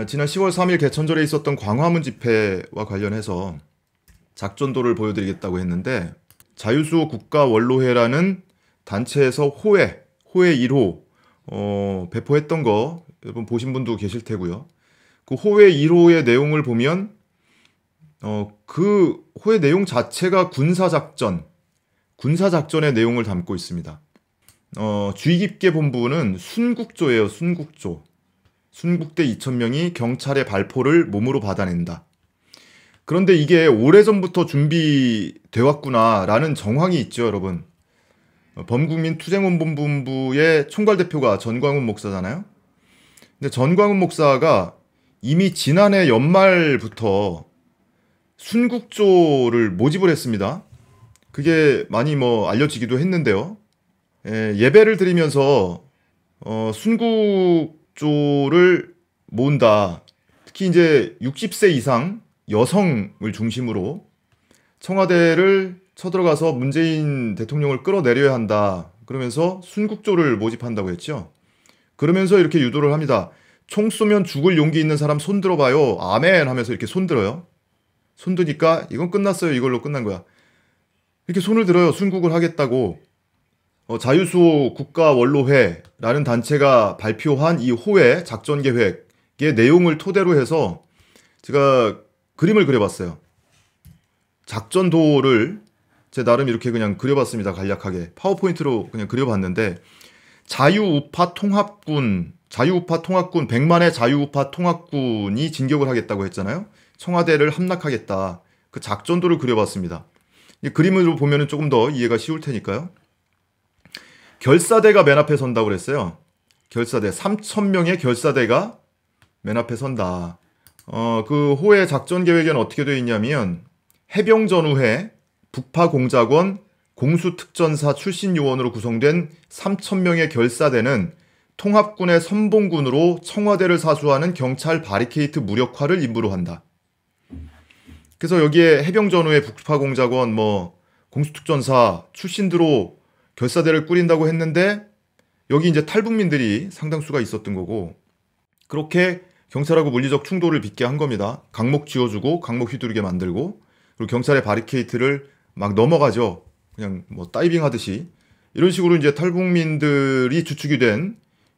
지난 10월 3일 개천절에 있었던 광화문 집회와 관련해서 작전도를 보여드리겠다고 했는데 자유수호 국가원로회라는 단체에서 호회 1호 배포했던 거 여러분 보신 분도 계실 테고요. 그 호회 1호의 내용을 보면 그 호회 내용 자체가 군사작전의 내용을 담고 있습니다. 주의 깊게 본 부분은 순국조예요. 순국대 2,000명이 경찰의 발포를 몸으로 받아낸다. 그런데 이게 오래전부터 준비돼 왔구나라는 정황이 있죠, 여러분. 범국민 투쟁원본부의 총괄대표가 전광훈 목사잖아요. 근데 전광훈 목사가 이미 지난해 연말부터 순국조를 모집을 했습니다. 그게 많이 알려지기도 했는데요. 예배를 드리면서 순국조를 모은다. 특히 이제 60세 이상 여성을 중심으로 청와대를 쳐들어가서 문재인 대통령을 끌어내려야 한다. 그러면서 순국조를 모집한다고 했죠. 그러면서 이렇게 유도를 합니다. 총 쏘면 죽을 용기 있는 사람 손 들어봐요. 아멘 하면서 이렇게 손 들어요. 손 드니까 이건 끝났어요. 이걸로 끝난 거야. 이렇게 손을 들어요. 순국을 하겠다고. 자유수호 국가원로회라는 단체가 발표한 이 호회 작전계획의 내용을 토대로 해서 제가 그림을 그려봤어요. 작전도를 제 나름 이렇게 그냥 그려봤습니다. 간략하게 파워포인트로 그냥 그려봤는데 자유우파 통합군 100만의 자유우파 통합군이 진격을 하겠다고 했잖아요. 청와대를 함락하겠다. 그 작전도를 그려봤습니다. 이 그림으로 보면 조금 더 이해가 쉬울 테니까요. 결사대가 맨 앞에 선다고 그랬어요. 결사대 3,000명의 결사대가 맨 앞에 선다. 그 호의 작전 계획에는 어떻게 되어 있냐면 해병전우회, 북파공작원, 공수특전사 출신 요원으로 구성된 3,000명의 결사대는 통합군의 선봉군으로 청와대를 사수하는 경찰 바리케이트 무력화를 임무로 한다. 그래서 여기에 해병전우회, 북파공작원, 공수특전사 출신들로 결사대를 꾸린다고 했는데 여기 이제 탈북민들이 상당수가 있었던 거고 그렇게 경찰하고 물리적 충돌을 빚게 한 겁니다. 강목 쥐어주고 강목 휘두르게 만들고 그리고 경찰의 바리케이트를 막 넘어가죠. 그냥 다이빙 하듯이 이런 식으로 이제 탈북민들이 주축이 된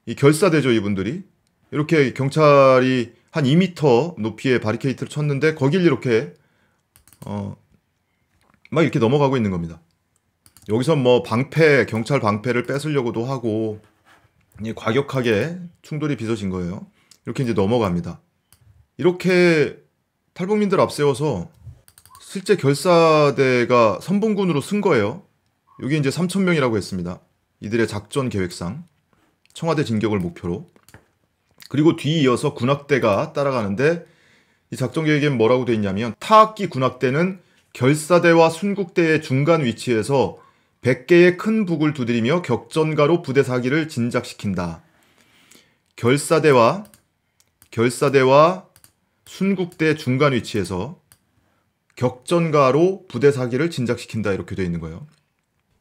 이 결사대죠. 이분들이 이렇게 경찰이 한 2m 높이의 바리케이트를 쳤는데 거길 이렇게 막 이렇게 넘어가고 있는 겁니다. 여기서 경찰 방패를 뺏으려고도 하고 과격하게 충돌이 빚어진 거예요. 이렇게 이제 넘어갑니다. 이렇게 탈북민들 앞세워서 실제 결사대가 선봉군으로 쓴 거예요. 여기 이제 3,000명이라고 했습니다. 이들의 작전 계획상 청와대 진격을 목표로. 그리고 뒤이어서 군악대가 따라가는데 이 작전 계획엔 뭐라고 돼 있냐면 타악기 군악대는 결사대와 순국대의 중간 위치에서 100개의 큰 북을 두드리며 격전가로 부대 사기를 진작시킨다. 결사대와 순국대 중간 위치에서 격전가로 부대 사기를 진작시킨다. 이렇게 되어 있는 거예요.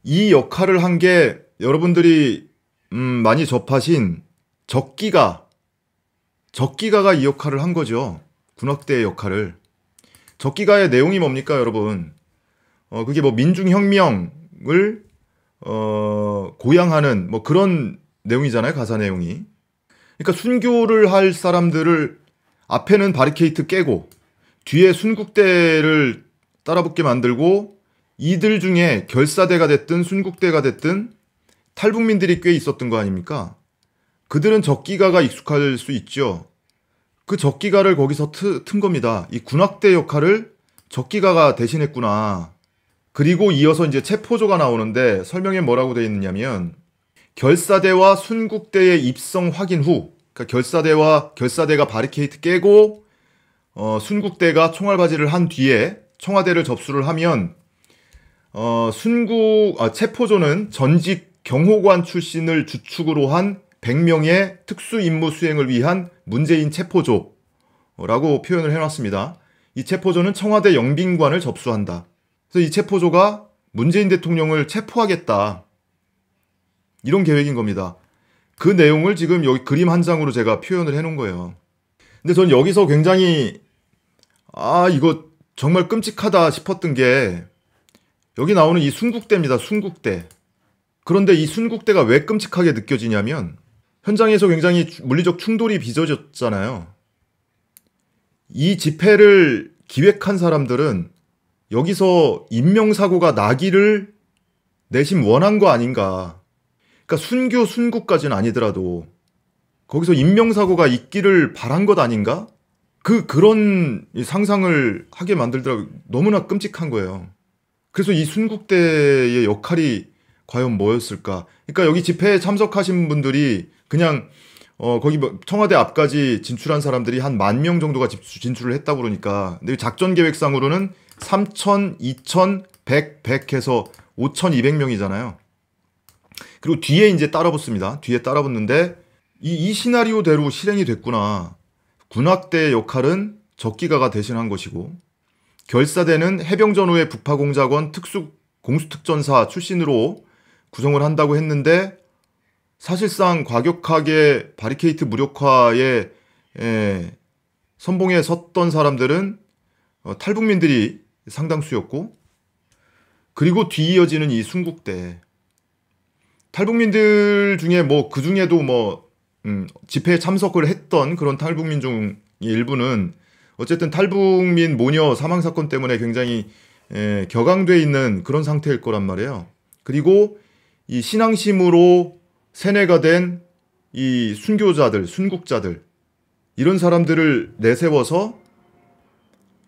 이 역할을 한 게 여러분들이 많이 접하신 적기가가 이 역할을 한 거죠. 군악대의 역할을. 적기가의 내용이 뭡니까, 여러분? 그게 민중혁명을 고양하는 그런 내용이잖아요. 가사 내용이. 그러니까 순교를 할 사람들을 앞에는 바리케이트 깨고 뒤에 순국대를 따라붙게 만들고 이들 중에 결사대가 됐든 순국대가 됐든 탈북민들이 꽤 있었던 거 아닙니까? 그들은 적기가가 익숙할 수 있죠. 그 적기가를 거기서 튼 겁니다. 이 군악대 역할을 적기가가 대신했구나. 그리고 이어서 이제 체포조가 나오는데 설명에 뭐라고 되어 있느냐면 결사대와 순국대의 입성 확인 후 그러니까 결사대가 바리케이트 깨고 순국대가 총알바지를 한 뒤에 청와대를 접수를 하면 체포조는 전직 경호관 출신을 주축으로 한 100명의 특수임무 수행을 위한 문재인 체포조라고 표현을 해놨습니다. 이 체포조는 청와대 영빈관을 접수한다. 그래서 이 체포조가 문재인 대통령을 체포하겠다. 이런 계획인 겁니다. 그 내용을 지금 여기 그림 한 장으로 제가 표현을 해놓은 거예요. 근데 전 여기서 굉장히 이거 정말 끔찍하다 싶었던 게 여기 나오는 이 순국대입니다. 순국대. 그런데 이 순국대가 왜 끔찍하게 느껴지냐면 현장에서 굉장히 물리적 충돌이 빚어졌잖아요. 이 집회를 기획한 사람들은 여기서 인명사고가 나기를 내심 원한 거 아닌가. 그러니까 순교, 순국까지는 아니더라도 거기서 인명사고가 있기를 바란 것 아닌가? 그런 상상을 하게 만들더라고요. 너무나 끔찍한 거예요. 그래서 이 순국대의 역할이 과연 뭐였을까? 그러니까 여기 집회에 참석하신 분들이 그냥 거기 청와대 앞까지 진출한 사람들이 한 10,000명 정도가 진출을 했다고 그러니까. 근데 작전 계획상으로는 3,000, 2,000, 100 해서 5,200명이잖아요. 그리고 뒤에 이제 따라붙습니다. 뒤에 따라붙는데 이 시나리오대로 실행이 됐구나. 군악대의 역할은 적기가가 대신한 것이고 결사대는 해병전후의 북파공작원 공수특전사 출신으로 구성을 한다고 했는데 사실상 과격하게 바리케이트 무력화에 선봉에 섰던 사람들은 탈북민들이 상당수였고 그리고 뒤이어지는 이 순국대 탈북민들 중에 그 중에도 집회에 참석을 했던 그런 탈북민 중 일부는 어쨌든 탈북민 모녀 사망 사건 때문에 굉장히 격앙돼 있는 그런 상태일 거란 말이에요. 그리고 이 신앙심으로 세뇌가 된 이 순교자들, 순국자들 이런 사람들을 내세워서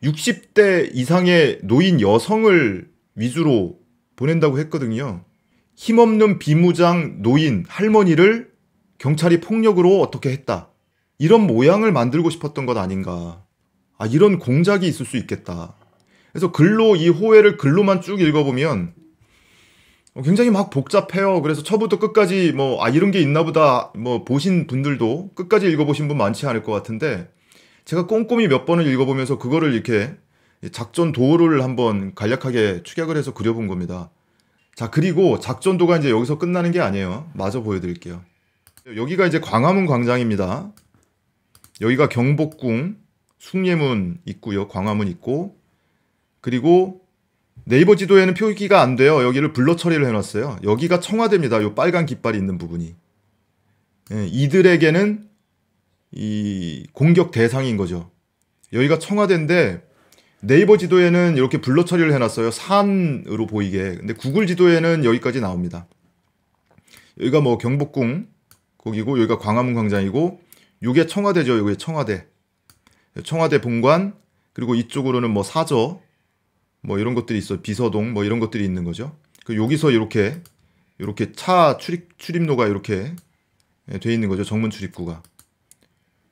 60대 이상의 노인 여성을 위주로 보낸다고 했거든요. 힘없는 비무장 노인, 할머니를 경찰이 폭력으로 어떻게 했다. 이런 모양을 만들고 싶었던 것 아닌가. 이런 공작이 있을 수 있겠다. 그래서 이 호해를 글로만 쭉 읽어보면 굉장히 막 복잡해요. 그래서 처음부터 끝까지 이런 게 있나 보다 보신 분들도 끝까지 읽어보신 분 많지 않을 것 같은데 제가 꼼꼼히 몇 번을 읽어보면서 그거를 이렇게 작전 도를 한번 간략하게 축약을 해서 그려본 겁니다. 자, 그리고 작전도가 이제 여기서 끝나는 게 아니에요. 마저 보여드릴게요. 여기가 이제 광화문 광장입니다. 여기가 경복궁, 숭례문 있고요. 광화문 있고 그리고 네이버 지도에는 표기가 안 돼요. 여기를 블러 처리를 해놨어요. 여기가 청와대입니다. 요 빨간 깃발이 있는 부분이. 이들에게는 이 공격 대상인 거죠. 여기가 청와대인데 네이버 지도에는 이렇게 블러 처리를 해놨어요. 산으로 보이게. 근데 구글 지도에는 여기까지 나옵니다. 여기가 경복궁 거기고 여기가 광화문 광장이고 요게 청와대죠. 요게 청와대. 청와대 본관 그리고 이쪽으로는 사저 이런 것들이 있어요. 비서동 이런 것들이 있는 거죠. 여기서 이렇게 차 출입로가 이렇게 돼 있는 거죠. 정문 출입구가.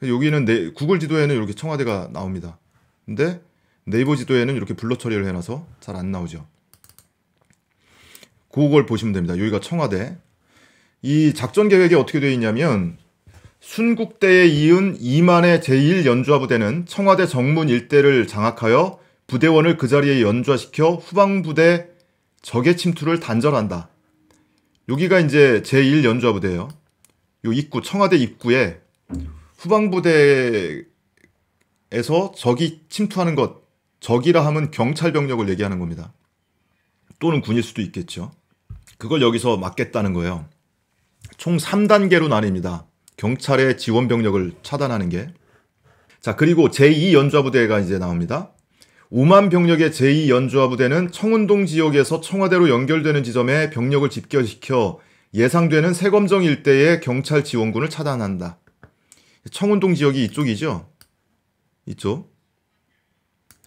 여기는 구글 지도에는 이렇게 청와대가 나옵니다. 근데 네이버 지도에는 이렇게 블러 처리를 해놔서 잘 안 나오죠. 그걸 보시면 됩니다. 여기가 청와대. 이 작전 계획이 어떻게 되어 있냐면 순국대에 이은 2만의 제1연주화부대는 청와대 정문 일대를 장악하여 부대원을 그 자리에 연좌시켜 후방부대 적의 침투를 단절한다. 여기가 이제 제1연좌부대예요. 요 입구, 청와대 입구에 후방부대에서 적이 침투하는 것, 적이라 하면 경찰 병력을 얘기하는 겁니다. 또는 군일 수도 있겠죠. 그걸 여기서 막겠다는 거예요. 총 3단계로 나뉩니다. 경찰의 지원 병력을 차단하는 게. 자, 그리고 제2연좌부대가 이제 나옵니다. 5만 병력의 제2연주화부대는 청운동 지역에서 청와대로 연결되는 지점에 병력을 집결시켜 예상되는 세검정 일대의 경찰 지원군을 차단한다. 청운동 지역이 이쪽이죠? 이쪽.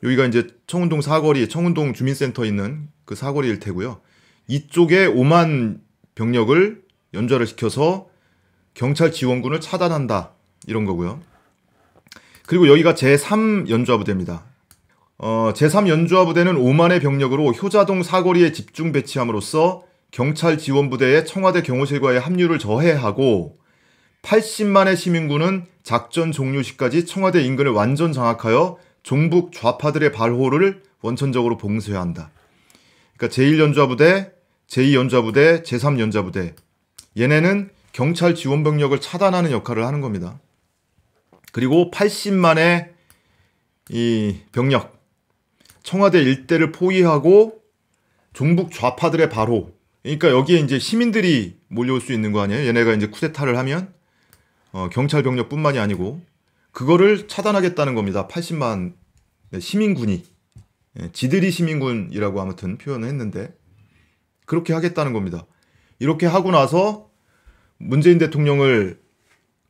여기가 이제 청운동 사거리, 청운동 주민센터 있는 그 사거리일 테고요. 이쪽에 5만 병력을 연좌를 시켜서 경찰 지원군을 차단한다. 이런 거고요. 그리고 여기가 제3연주화부대입니다. 제3연주화부대는 5만의 병력으로 효자동 사거리에 집중 배치함으로써 경찰 지원부대의 청와대 경호실과의 합류를 저해하고 80만의 시민군은 작전 종료 시까지 청와대 인근을 완전 장악하여 종북 좌파들의 발호를 원천적으로 봉쇄해야 한다. 그러니까 제1연좌부대, 제2연좌부대, 제3연좌부대 얘네는 경찰 지원 병력을 차단하는 역할을 하는 겁니다. 그리고 80만의 이 병력, 청와대 일대를 포위하고 종북 좌파들의 바로, 그러니까 여기에 이제 시민들이 몰려올 수 있는 거 아니에요? 얘네가 이제 쿠데타를 하면 경찰 병력뿐만이 아니고 그거를 차단하겠다는 겁니다. 80만 시민군이, 지들이 시민군이라고 아무튼 표현을 했는데 그렇게 하겠다는 겁니다. 이렇게 하고 나서 문재인 대통령을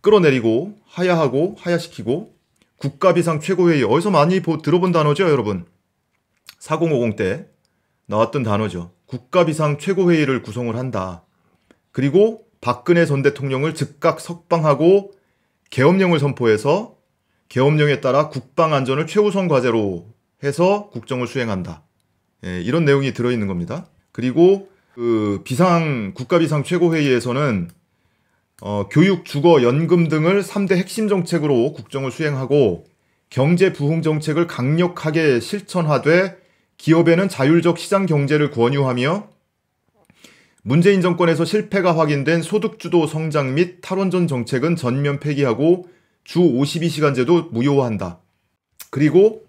끌어내리고 하야하고 하야시키고 국가비상 최고회의, 어디서 많이 들어본 단어죠 여러분? 4050 때 나왔던 단어죠. 국가비상 최고회의를 구성을 한다. 그리고 박근혜 전 대통령을 즉각 석방하고 계엄령을 선포해서 계엄령에 따라 국방안전을 최우선 과제로 해서 국정을 수행한다. 이런 내용이 들어있는 겁니다. 그리고 그 국가비상 최고회의에서는 교육, 주거, 연금 등을 3대 핵심 정책으로 국정을 수행하고 경제 부흥 정책을 강력하게 실천하되 기업에는 자율적 시장 경제를 권유하며 문재인 정권에서 실패가 확인된 소득주도 성장 및 탈원전 정책은 전면 폐기하고 주 52시간제도 무효화한다. 그리고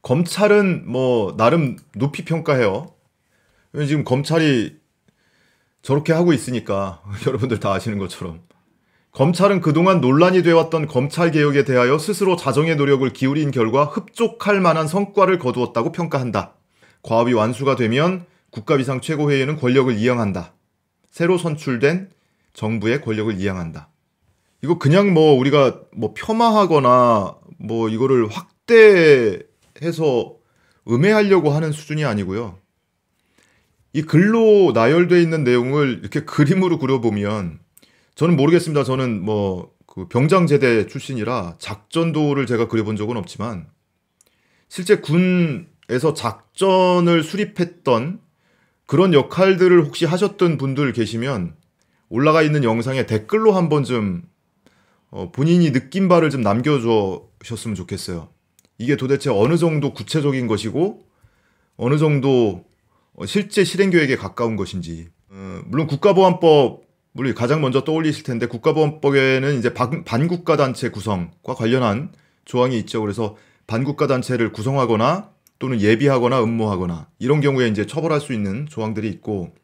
검찰은 뭐 나름 높이 평가해요. 지금 검찰이 저렇게 하고 있으니까 여러분들 다 아시는 것처럼 검찰은 그동안 논란이 되어왔던 검찰개혁에 대하여 스스로 자정의 노력을 기울인 결과 흡족할 만한 성과를 거두었다고 평가한다. 과업이 완수가 되면 국가비상 최고회의는 권력을 이양한다. 새로 선출된 정부의 권력을 이양한다. 이거 그냥 뭐 우리가 뭐 폄하하거나 뭐 이거를 확대해서 음해하려고 하는 수준이 아니고요. 이 글로 나열되어 있는 내용을 이렇게 그림으로 그려보면 저는 모르겠습니다. 저는 뭐 그 병장제대 출신이라 작전도를 제가 그려본 적은 없지만 실제 군에서 작전을 수립했던 그런 역할들을 혹시 하셨던 분들 계시면 올라가 있는 영상에 댓글로 한 번쯤 본인이 느낀 바를 좀 남겨주셨으면 좋겠어요. 이게 도대체 어느 정도 구체적인 것이고 어느 정도 실제 실행계획에 가까운 것인지. 물론 국가보안법을 가장 먼저 떠올리실 텐데 국가보안법에는 이제 반국가단체 구성과 관련한 조항이 있죠. 그래서 반국가단체를 구성하거나 또는 예비하거나 음모하거나 이런 경우에 이제 처벌할 수 있는 조항들이 있고,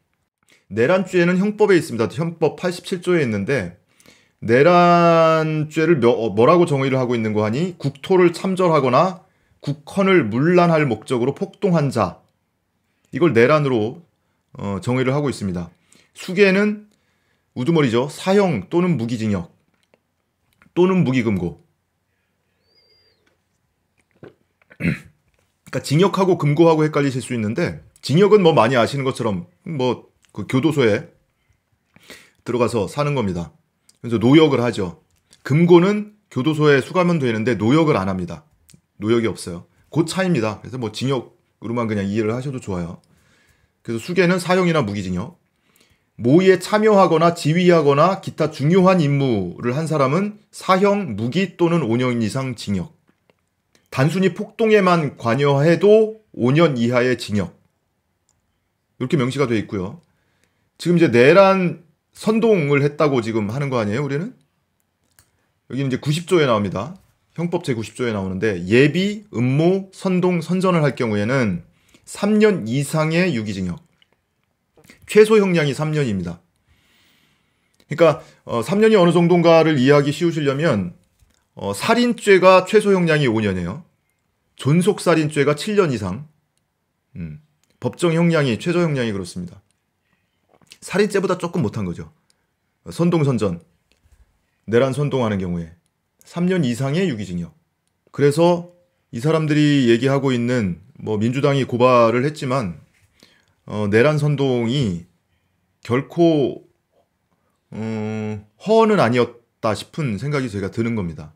내란죄는 형법에 있습니다. 형법 87조에 있는데 내란죄를 뭐라고 정의를 하고 있는 거 하니 국토를 참절하거나 국헌을 문란할 목적으로 폭동한 자, 이걸 내란으로 정의를 하고 있습니다. 수계는 우두머리죠. 사형 또는 무기징역 또는 무기금고. 그러니까 징역하고 금고하고 헷갈리실 수 있는데 징역은 뭐 많이 아시는 것처럼 뭐 그 교도소에 들어가서 사는 겁니다. 그래서 노역을 하죠. 금고는 교도소에 수감은 되는데 노역을 안 합니다. 노역이 없어요. 그 차이입니다. 그래서 뭐 징역으로만 그냥 이해를 하셔도 좋아요. 그래서 수계는 사형이나 무기징역. 모의에 참여하거나 지휘하거나 기타 중요한 임무를 한 사람은 사형, 무기 또는 5년 이상 징역. 단순히 폭동에만 관여해도 5년 이하의 징역. 이렇게 명시가 되어 있고요. 지금 이제 내란 선동을 했다고 지금 하는 거 아니에요, 우리는? 여기는 이제 90조에 나옵니다. 형법 제90조에 나오는데 예비, 음모, 선동, 선전을 할 경우에는 3년 이상의 유기징역. 최소 형량이 3년입니다. 그러니까 3년이 어느 정도인가를 이해하기 쉬우시려면 살인죄가 최소 형량이 5년이에요. 존속살인죄가 7년 이상. 법정 형량이, 최저 형량이 그렇습니다. 살인죄보다 조금 못한 거죠. 선동, 선전. 내란 선동하는 경우에 3년 이상의 유기징역. 그래서 이 사람들이 얘기하고 있는 뭐 민주당이 고발을 했지만 내란 선동이 결코 허언은 아니었다 싶은 생각이 제가 드는 겁니다.